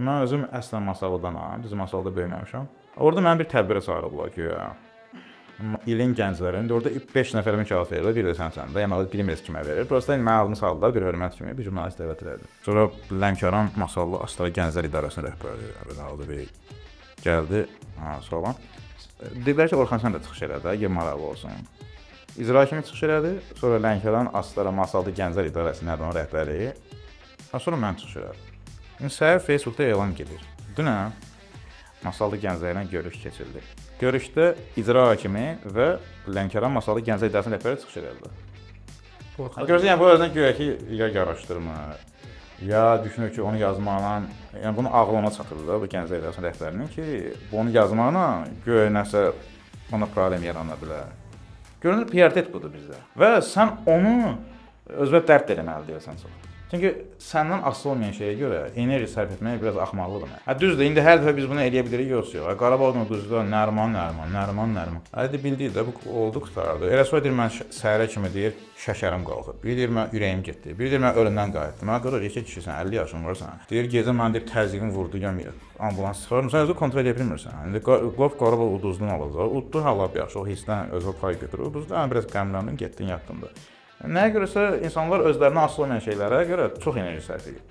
Mən özüm əslən Masallıdanam, bizim Masallıda böyüməmişəm. Orada məni bir tədbirə çağırıblar güya. İlin gənclərində orada 5 nəfərə mükafat verirlər, bir də sənsən də, yəni bilmirsiniz kimə verir. Prosta məni adını saldılar bir hörmət kimi, bir jurnalist dəvət elədi. Sonra Lənkəran Masallı Astara Gənclər İdarəsinin rəhbəri aldı bir gəldi, sonra dedilər ki, Orxan sən də çıxış elə də, yer maraqlı olsun. İcra kimi çıxış elədi, sonra Lənkəran Astara Masallı Gənclər İdarəsinin rəhbəri, sonra mən çıxış elədim. Səhər Facebookda elan gedir. Dünən Masallı Gənclərlə görüş keçildi. Görüşdə icra hakimi və Lənkəran Masallı Gənclər İdarəsinin rəhbəri çıxış edildi. Görürsən, yəni bu özünə görə ki, ya yaraşdırmır, ya düşünür ki, onu yazmaqla, yəni bunu ağlı ona çatırdı da bu Gənclər İdarəsinin rəhbərinin ki, bunu yazmaqla göyə nəsə ona problem yarana bilər. Görünür, prioritet budur bizdə. Və sən onu özünə dərd eləməli deyilsən çox. Çünki səndən asılı olmayan şeyə görə enerji sərf etmək biraz axmaqlıdır. Düzdür, indi hər dəfə biz bunu eləyə bilirik, yoxsa yox. Qarabağ düzdür, Nəriman. Hadi bildik də, bu oldu qutardı. Elə sonra deyir, mən səhərə kimi deyir, şəkərim qalxıb. Bir deyir, mən ürəyim getdi. Bir deyir, mən ölümdən qayıtdım. Mən qırıq, yekə kişisən, 50 yaşın varsan. Deyir, gecə mən deyir, təzyiqin vurdu, ambulans çıxarım. Sən özü kontrol edə bilmirsən. İndi qop Qarabağ uduzduğunu alacaq. Uddu hala yaxşı, o hissdən özü pay götürür. Uduzdan biraz qəmləndin, getdin, yatdın da. Nəyə görəsə insanlar özlərinə asılı olmayan şeylərə görə çox enerji sərf edir.